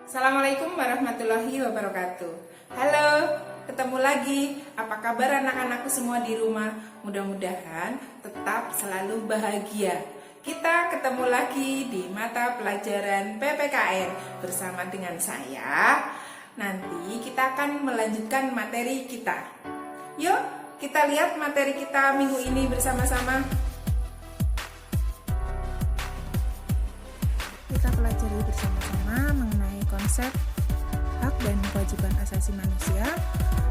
Assalamualaikum warahmatullahi wabarakatuh. Halo, ketemu lagi. Apa kabar anak-anakku semua di rumah? Mudah-mudahan tetap selalu bahagia. Kita ketemu lagi di mata pelajaran PPKN bersama dengan saya. Nanti kita akan melanjutkan materi kita. Yuk, kita lihat materi kita minggu ini bersama-sama. Kita pelajari bersama-sama mengenai konsep hak dan kewajiban asasi manusia.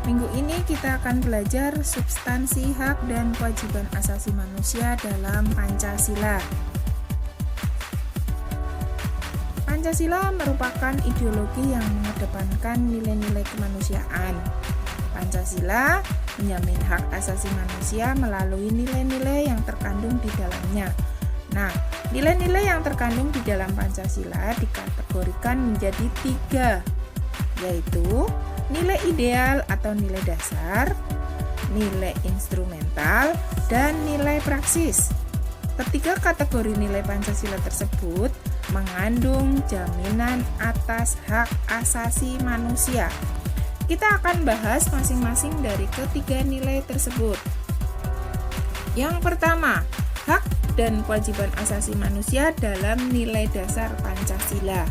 Minggu ini kita akan belajar substansi hak dan kewajiban asasi manusia dalam Pancasila. Pancasila merupakan ideologi yang mengedepankan nilai-nilai kemanusiaan. Pancasila menjamin hak asasi manusia melalui nilai-nilai yang terkandung di dalamnya. Nah, nilai-nilai yang terkandung di dalam Pancasila dikategorikan menjadi 3, yaitu nilai ideal atau nilai dasar, nilai instrumental, dan nilai praksis. Ketiga kategori nilai Pancasila tersebut mengandung jaminan atas hak asasi manusia. Kita akan bahas masing-masing dari ketiga nilai tersebut. Yang pertama, hak dan kewajiban asasi manusia dalam nilai dasar Pancasila.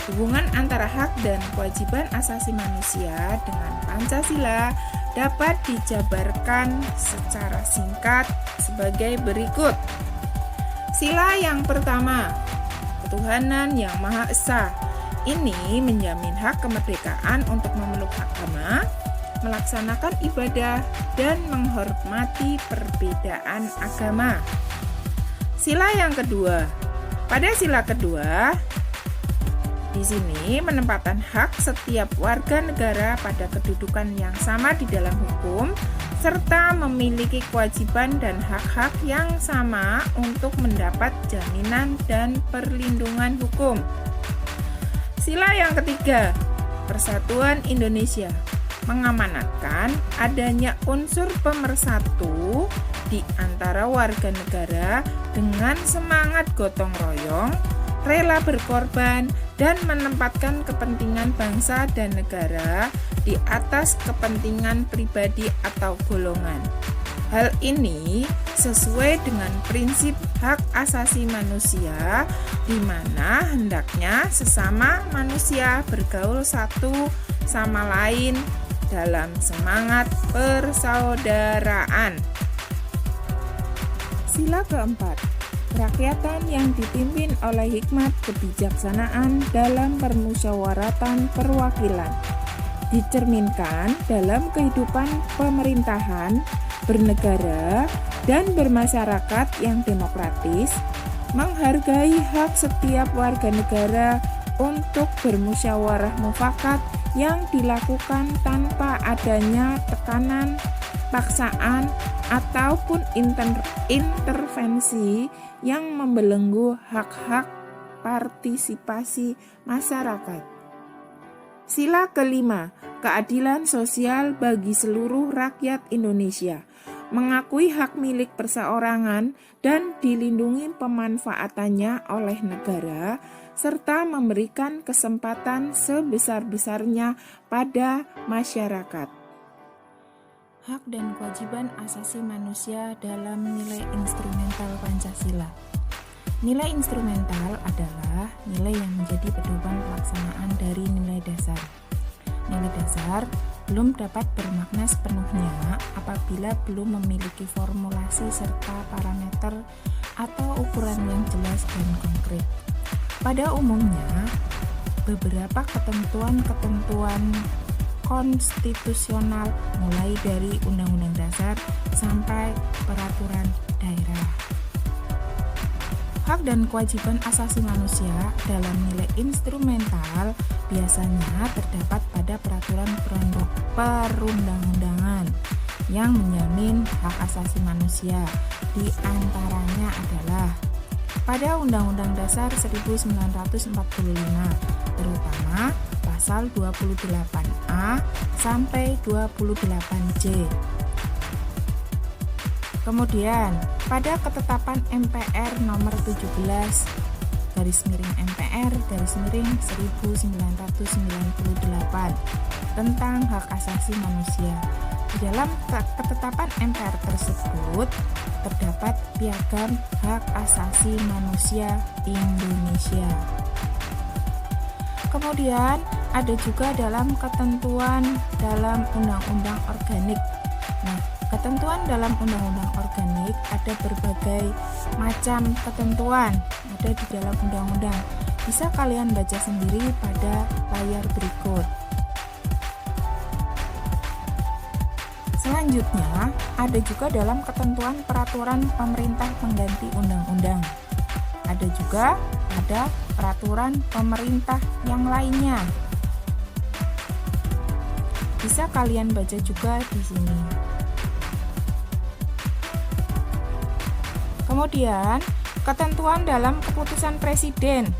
Hubungan antara hak dan kewajiban asasi manusia dengan Pancasila dapat dijabarkan secara singkat sebagai berikut. Sila yang pertama, ketuhanan yang Maha Esa. Ini menjamin hak kemerdekaan untuk memeluk agama, melaksanakan ibadah, dan menghormati perbedaan agama. Sila yang kedua. Pada sila kedua, di sini menempatkan hak setiap warga negara pada kedudukan yang sama di dalam hukum, serta memiliki kewajiban dan hak-hak yang sama untuk mendapat jaminan dan perlindungan hukum. Sila yang ketiga, Persatuan Indonesia mengamanatkan adanya unsur pemersatu di antara warga negara dengan semangat gotong royong, rela berkorban, dan menempatkan kepentingan bangsa dan negara di atas kepentingan pribadi atau golongan. Hal ini sesuai dengan prinsip hak asasi manusia, di mana hendaknya sesama manusia bergaul satu sama lain dalam semangat persaudaraan. Sila keempat, kerakyatan yang dipimpin oleh hikmat kebijaksanaan dalam permusyawaratan perwakilan, dicerminkan dalam kehidupan pemerintahan, bernegara, dan bermasyarakat yang demokratis, menghargai hak setiap warga negara untuk bermusyawarah mufakat yang dilakukan tanpa adanya tekanan, paksaan, ataupun intervensi yang membelenggu hak-hak partisipasi masyarakat. Sila kelima, keadilan sosial bagi seluruh rakyat Indonesia, mengakui hak milik perseorangan dan dilindungi pemanfaatannya oleh negara, serta memberikan kesempatan sebesar-besarnya pada masyarakat. Hak dan kewajiban asasi manusia dalam nilai instrumental Pancasila. Nilai instrumental adalah nilai yang menjadi pedoman pelaksanaan dari nilai dasar. Nilai dasar belum dapat bermakna sepenuhnya apabila belum memiliki formulasi serta parameter atau ukuran yang jelas dan konkret. Pada umumnya, beberapa ketentuan-ketentuan konstitusional mulai dari Undang-Undang Dasar sampai peraturan daerah. Hak dan kewajiban asasi manusia dalam nilai instrumental biasanya terdapat pada peraturan perundang-undangan yang menjamin hak asasi manusia. Di antaranya adalah pada Undang-Undang Dasar 1945, terutama pasal 28A sampai 28J. Kemudian, pada ketetapan MPR nomor 17 MPR-1998 tentang hak asasi manusia. Di dalam ketetapan MPR tersebut terdapat Piagam Hak Asasi Manusia Indonesia. Kemudian ada juga dalam ketentuan dalam Undang-Undang Organik. Nah, ketentuan dalam Undang-Undang Organik ada berbagai macam ketentuan ada di dalam undang-undang. Bisa kalian baca sendiri pada layar berikut. Selanjutnya, ada juga dalam ketentuan peraturan pemerintah pengganti undang-undang. Ada juga ada peraturan pemerintah yang lainnya. Bisa kalian baca juga di sini. Kemudian, ketentuan dalam keputusan presiden.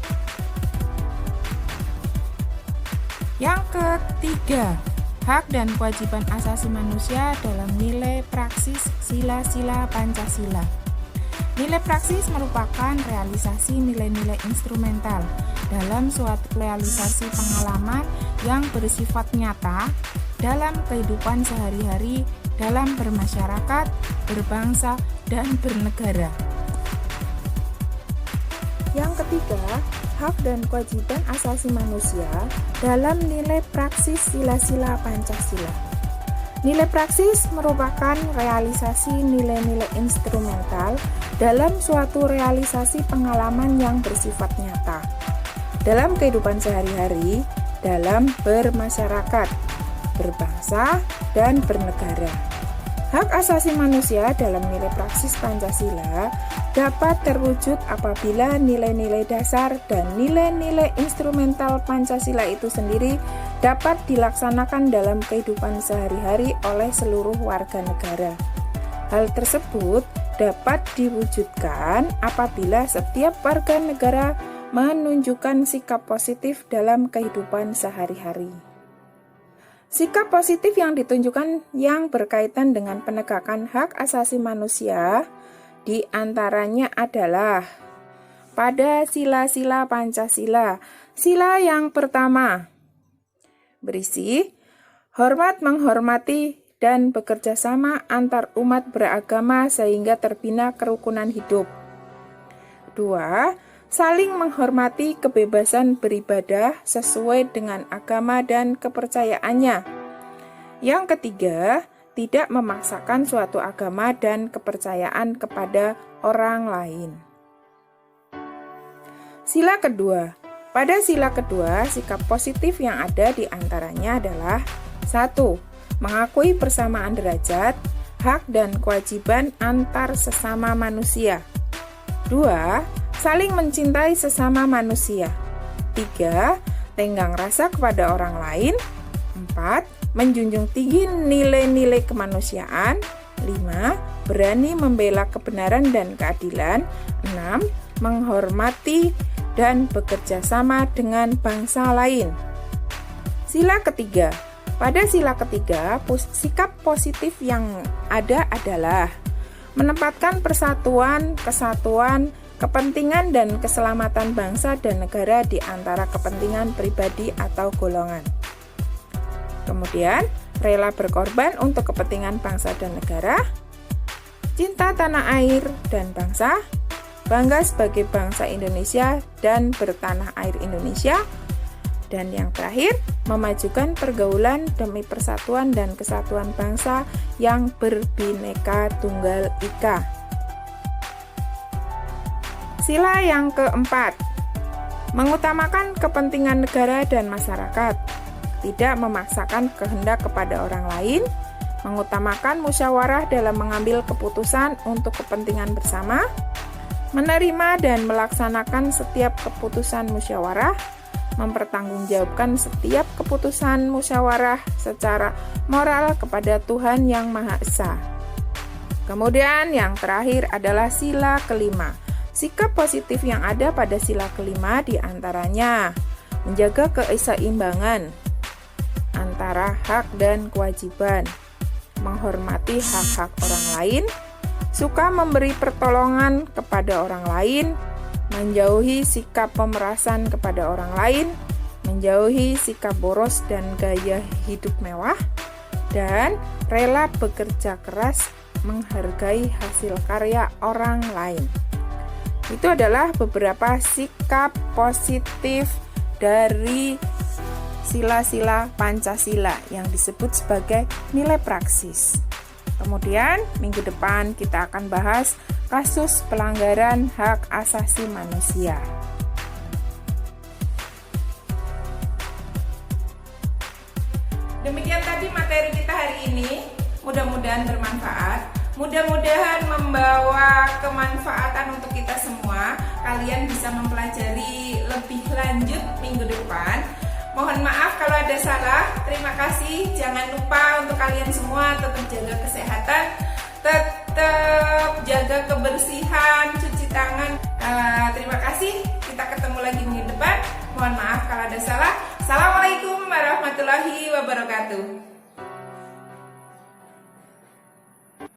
Yang ketiga, hak dan kewajiban asasi manusia dalam nilai praksis sila-sila Pancasila. Nilai praksis merupakan realisasi nilai-nilai instrumental dalam suatu realisasi pengalaman yang bersifat nyata dalam kehidupan sehari-hari dalam bermasyarakat, berbangsa, dan bernegara. Yang ketiga, hak dan kewajiban asasi manusia dalam nilai praksis sila-sila Pancasila. Nilai praksis merupakan realisasi nilai-nilai instrumental dalam suatu realisasi pengalaman yang bersifat nyata dalam kehidupan sehari-hari, dalam bermasyarakat, berbangsa, dan bernegara. Hak asasi manusia dalam nilai praksis Pancasila dapat terwujud apabila nilai-nilai dasar dan nilai-nilai instrumental Pancasila itu sendiri dapat dilaksanakan dalam kehidupan sehari-hari oleh seluruh warga negara. Hal tersebut dapat diwujudkan apabila setiap warga negara menunjukkan sikap positif dalam kehidupan sehari-hari. Sikap positif yang ditunjukkan yang berkaitan dengan penegakan hak asasi manusia di antaranya adalah pada sila-sila Pancasila. Sila yang pertama berisi hormat menghormati dan bekerja sama antar umat beragama sehingga terbina kerukunan hidup. 2. Saling menghormati kebebasan beribadah sesuai dengan agama dan kepercayaannya. Yang ketiga, tidak memaksakan suatu agama dan kepercayaan kepada orang lain. Sila kedua. Pada sila kedua, sikap positif yang ada di antaranya adalah 1. Mengakui persamaan derajat, hak dan kewajiban antar sesama manusia. 2. Saling mencintai sesama manusia. 3. Tenggang rasa kepada orang lain. 4. Menjunjung tinggi nilai-nilai kemanusiaan. 5. Berani membela kebenaran dan keadilan. 6. Menghormati dan bekerja sama dengan bangsa lain. Sila ketiga. Pada sila ketiga, sikap positif yang ada adalah menempatkan persatuan, kesatuan, kepentingan dan keselamatan bangsa dan negara di antara kepentingan pribadi atau golongan. Kemudian, rela berkorban untuk kepentingan bangsa dan negara, cinta tanah air dan bangsa, bangga sebagai bangsa Indonesia dan bertanah air Indonesia, dan yang terakhir, memajukan pergaulan demi persatuan dan kesatuan bangsa yang berbineka tunggal ika. Sila yang keempat, mengutamakan kepentingan negara dan masyarakat, tidak memaksakan kehendak kepada orang lain, mengutamakan musyawarah dalam mengambil keputusan untuk kepentingan bersama, menerima dan melaksanakan setiap keputusan musyawarah, mempertanggungjawabkan setiap keputusan musyawarah secara moral kepada Tuhan Yang Maha Esa. Kemudian yang terakhir adalah sila kelima. Sikap positif yang ada pada sila kelima diantaranya menjaga keseimbangan antara hak dan kewajiban, menghormati hak-hak orang lain, suka memberi pertolongan kepada orang lain, menjauhi sikap pemerasan kepada orang lain, menjauhi sikap boros dan gaya hidup mewah, dan rela bekerja keras, menghargai hasil karya orang lain. Itu adalah beberapa sikap positif dari sila-sila Pancasila yang disebut sebagai nilai praksis. Kemudian minggu depan kita akan bahas kasus pelanggaran hak asasi manusia. Demikian tadi materi kita hari ini, mudah-mudahan bermanfaat. Mudah-mudahan membawa kemanfaatan untuk kita semua. Kalian bisa mempelajari lebih lanjut minggu depan. Mohon maaf kalau ada salah. Terima kasih. Jangan lupa untuk kalian semua tetap jaga kesehatan, tetap jaga kebersihan, cuci tangan. Terima kasih. Kita ketemu lagi minggu depan. Mohon maaf kalau ada salah. Assalamualaikum warahmatullahi wabarakatuh.